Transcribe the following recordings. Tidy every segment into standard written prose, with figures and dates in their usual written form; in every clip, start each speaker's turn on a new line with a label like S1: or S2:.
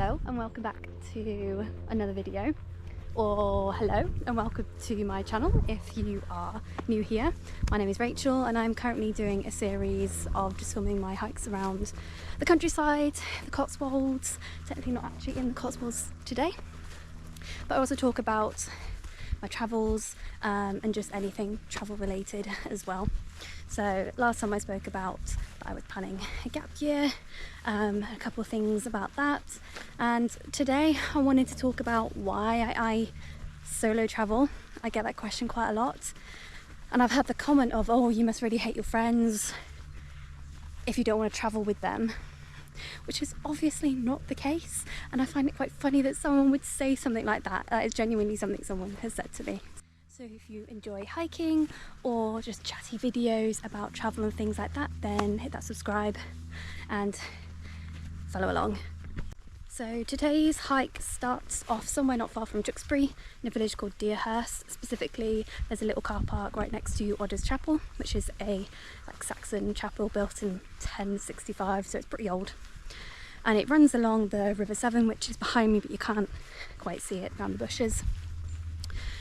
S1: Hello and welcome back to another video, or hello and welcome to my channel if you are new here. My name is Rachel and I'm currently doing a series of just filming my hikes around the countryside, the Cotswolds. Technically not actually in the Cotswolds today, but I also talk about my travels and just anything travel related as well. So last time I spoke about that I was planning a gap year, a couple of things about that, and today I wanted to talk about why I solo travel. I get that question quite a lot, and I've had the comment of, oh, you must really hate your friends if you don't want to travel with them, which is obviously not the case, and I find it quite funny that someone would say something like that. That is genuinely something someone has said to me. So if you enjoy hiking or just chatty videos about travel and things like that, then hit that subscribe and follow along. So today's hike starts off somewhere not far from Tewkesbury in a village called Deerhurst. Specifically, there's a little car park right next to Odder's Chapel, which is a Saxon chapel built in 1065, so it's pretty old. And it runs along the River Severn, which is behind me, but you can't quite see it around the bushes.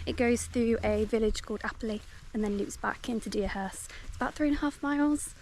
S1: It goes through a village called Appley and then loops back into Deerhurst. It's about 3.5 miles.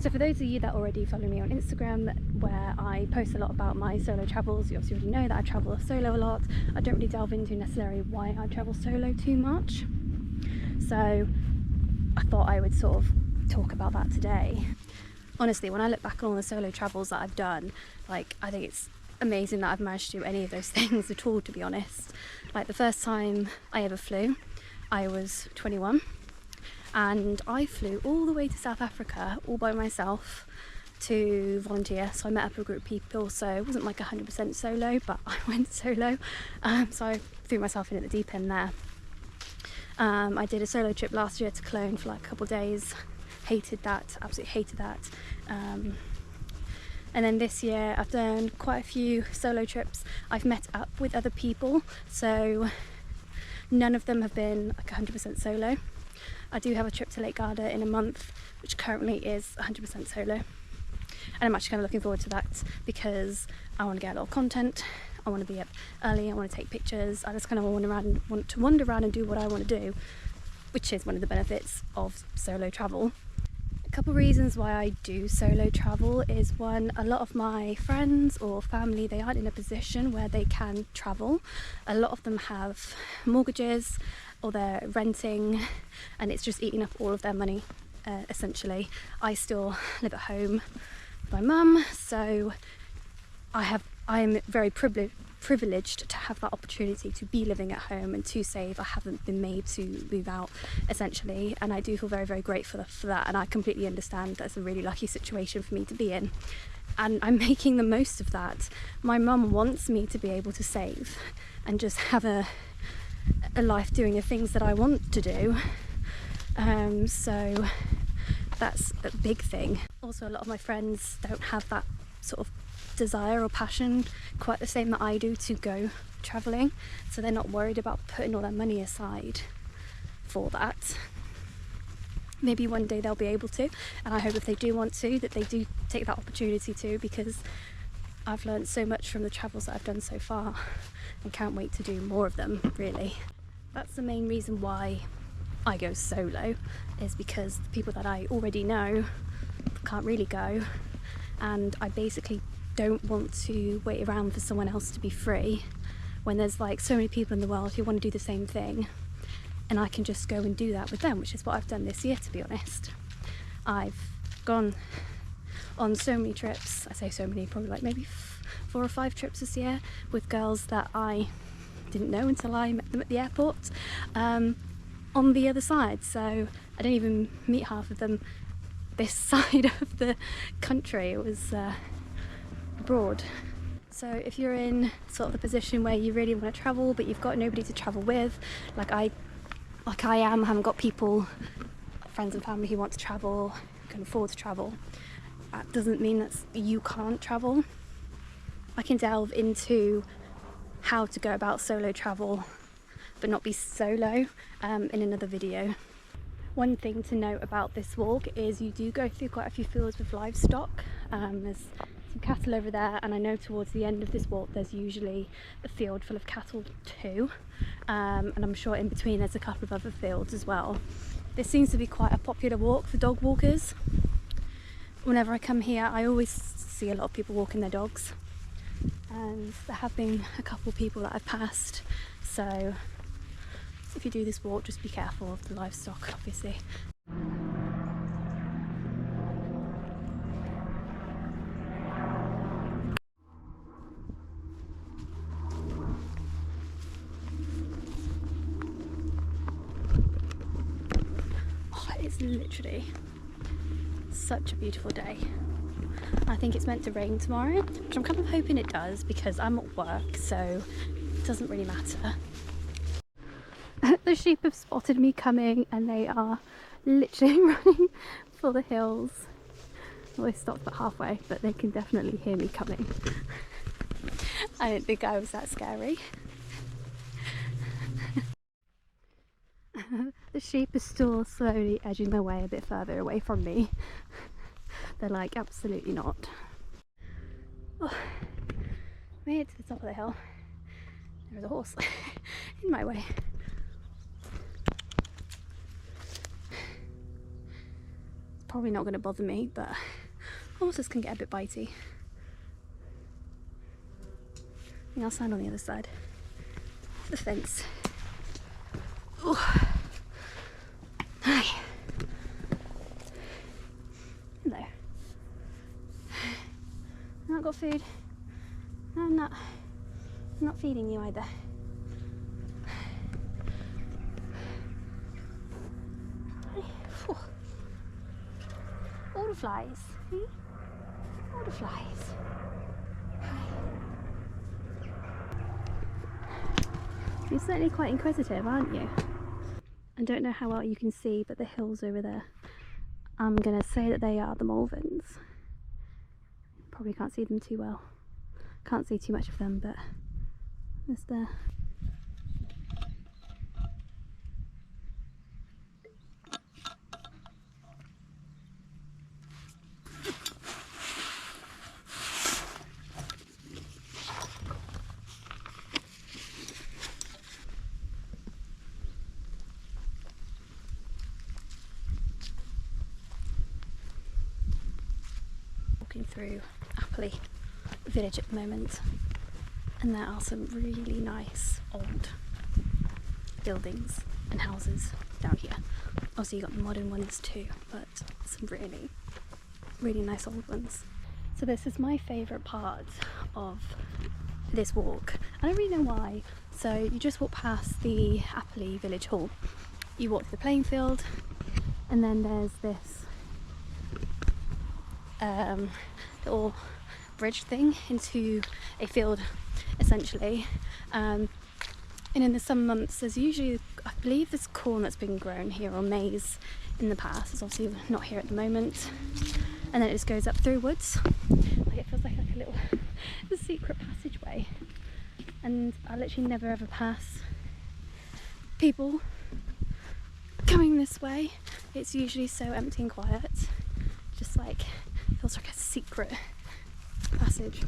S1: So for those of you that already follow me on Instagram, where I post a lot about my solo travels, you obviously already know that I travel solo a lot. I don't really delve into necessarily why I travel solo too much. So I thought I would sort of talk about that today. Honestly, when I look back on all the solo travels that I've done, I think it's amazing that I've managed to do any of those things at all, to be honest. Like the first time I ever flew, I was 21 and I flew all the way to South Africa all by myself to volunteer. So I met up with a group of people, so it wasn't like 100% solo, but I went solo. So I threw myself in at the deep end there. I did a solo trip last year to Cologne for like a couple of days. Hated that, absolutely hated that. And then this year I've done quite a few solo trips. I've met up with other people, so none of them have been like 100% solo. I do have a trip to Lake Garda in a month, which currently is 100% solo. And I'm actually kind of looking forward to that because I want to get a lot of content. I want to be up early, I want to take pictures. I just kind of want to wander around and do what I want to do, which is one of the benefits of solo travel. A couple of reasons why I do solo travel is, one, a lot of my friends or family, they aren't in a position where they can travel. A lot of them have mortgages or they're renting and it's just eating up all of their money, essentially. I still live at home with my mum, so I'm very privileged to have that opportunity to be living at home and to save. I haven't been made to move out, essentially, and I do feel very, very grateful for that, and I completely understand that's a really lucky situation for me to be in, and I'm making the most of that. My mum wants me to be able to save and just have a life doing the things that I want to do, so that's a big thing. Also, a lot of my friends don't have that sort of desire or passion quite the same that I do to go travelling, so they're not worried about putting all their money aside for that. Maybe one day they'll be able to, and I hope if they do want to, that they do take that opportunity to, because I've learned so much from the travels that I've done so far and can't wait to do more of them, really. That's the main reason why I go solo, is because the people that I already know can't really go, and I basically don't want to wait around for someone else to be free when there's like so many people in the world who want to do the same thing, and I can just go and do that with them, which is what I've done this year, to be honest. I've gone on so many trips, I say so many, probably like maybe 4 or 5 trips this year with girls that I didn't know until I met them at the airport on the other side, so I didn't even meet half of them this side of the country. It was abroad. So if you're in sort of the position where you really want to travel but you've got nobody to travel with, like I haven't got people, friends and family who want to travel, can afford to travel, that doesn't mean that you can't travel. I can delve into how to go about solo travel but not be solo in another video. One thing to note about this walk is you do go through quite a few fields with livestock. There's some cattle over there, and I know towards the end of this walk there's usually a field full of cattle too, and I'm sure in between there's a couple of other fields as well. This seems to be quite a popular walk for dog walkers. Whenever I come here I always see a lot of people walking their dogs, and there have been a couple of people that I've passed, so if you do this walk just be careful of the livestock obviously. It's literally such a beautiful day. I think it's meant to rain tomorrow, which I'm kind of hoping it does because I'm at work, so it doesn't really matter. The sheep have spotted me coming and they are literally running for the hills. Well, they stopped about halfway, but they can definitely hear me coming. I didn't think I was that scary. The sheep are still slowly edging their way a bit further away from me. They're like, absolutely not. Oh, made it to the top of the hill. There's a horse in my way. It's probably not going to bother me, but horses can get a bit bitey. I think I'll stand on the other side of the fence. Oh. Hi. Hello. I've not got food. No, I'm not feeding you either. All the flies. See? All the flies. You're certainly quite inquisitive, aren't you? I don't know how well you can see, but the hills over there, I'm gonna say that they are the Malverns. Probably can't see them too well. Can't see too much of them, but there's there. Walking through Appley village at the moment, and there are some really nice old buildings and houses down here. Obviously you got the modern ones too, but some really nice old ones. So this is my favourite part of this walk. I don't really know why. So you just walk past the Appley Village Hall, you walk to the playing field, and then there's this little bridge thing into a field essentially, and in the summer months there's usually, I believe there's corn that's been grown here, or maize in the past. It's obviously not here at the moment, and then it just goes up through woods. Like, it feels like a little secret passageway, and I literally never ever pass people coming this way. It's usually so empty and quiet, just like feels like a secret passage.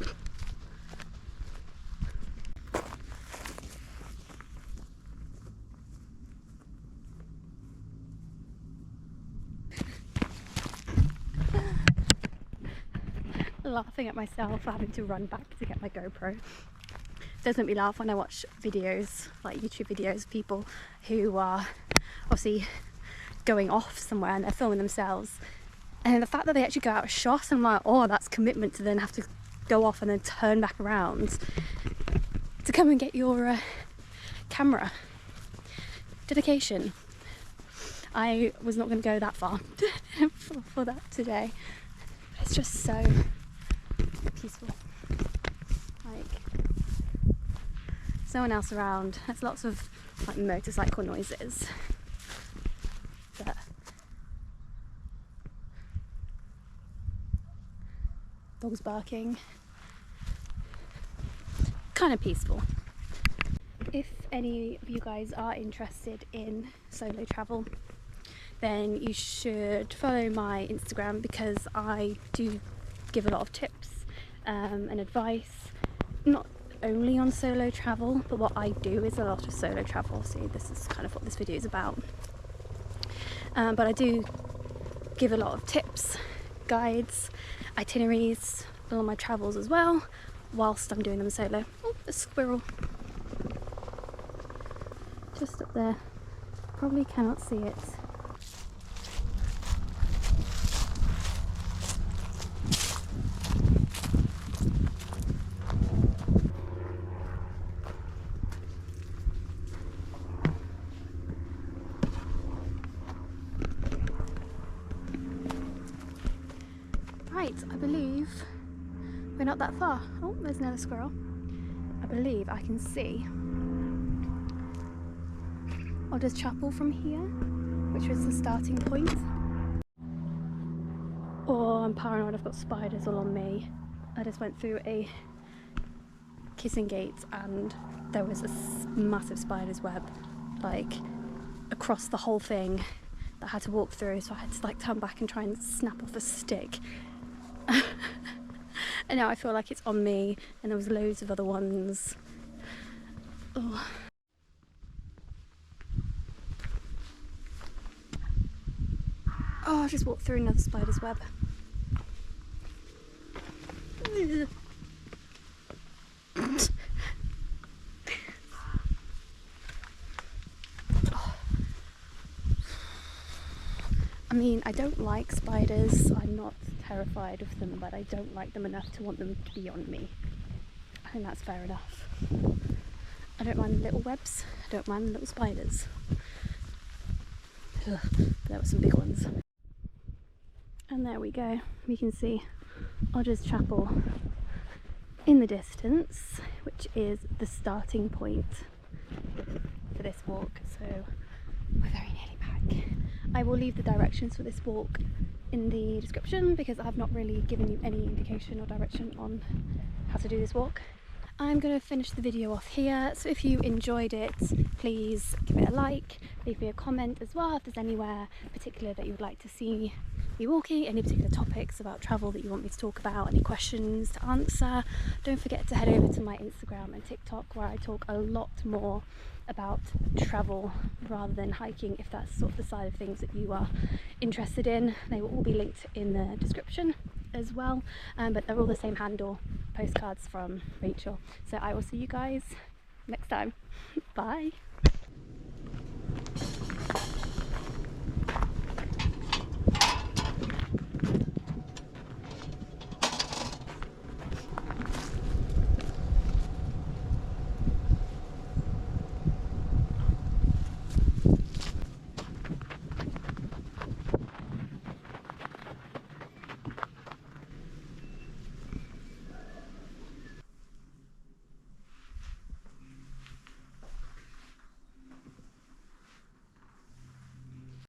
S1: Laughing at myself for having to run back to get my GoPro. It does make me laugh when I watch videos, like YouTube videos, of people who are obviously going off somewhere and they're filming themselves, and the fact that they actually go out of shot, I'm like, oh, that's commitment to then have to go off and then turn back around to come and get your camera. Dedication. I was not going to go that far for that today. But it's just so peaceful. Like, there's no one else around. There's lots of like motorcycle noises, but dogs barking, kind of peaceful. If any of you guys are interested in solo travel, then you should follow my Instagram, because I do give a lot of tips and advice, not only on solo travel, but what I do is a lot of solo travel. See, this is kind of what this video is about. But I do give a lot of tips, guides, itineraries on my travels as well, whilst I'm doing them solo. Oh, a squirrel. Just up there. Probably cannot see it. Right, I believe we're not that far. Oh, there's another squirrel. I believe I can see Odders Chapel from here, which was the starting point. Oh, I'm paranoid, I've got spiders all on me. I just went through a kissing gate and there was a massive spider's web, like across the whole thing that I had to walk through, so I had to like turn back and try and snap off a stick. And now I feel like it's on me, and there was loads of other ones. Oh. Oh, I just walked through another spider's web. I mean, I don't like spiders. I'm not terrified of them, but I don't like them enough to want them to be on me. I think that's fair enough. I don't mind the little webs. I don't mind the little spiders. Ugh, there were some big ones. And there we go. We can see Odders Chapel in the distance, which is the starting point for this walk. So we're very nearly back. I will leave the directions for this walk in the description because I have not really given you any indication or direction on how to do this walk. I'm going to finish the video off here, so if you enjoyed it, please give it a like, leave me a comment as well if there's anywhere particular that you would like to see me walking, any particular topics about travel that you want me to talk about, any questions to answer. Don't forget to head over to my Instagram and TikTok, where I talk a lot more about travel rather than hiking, if that's sort of the side of things that you are interested in. They will all be linked in the description as well, but they're all the same handle, Postcards from Rachel. So I will see you guys next time. Bye.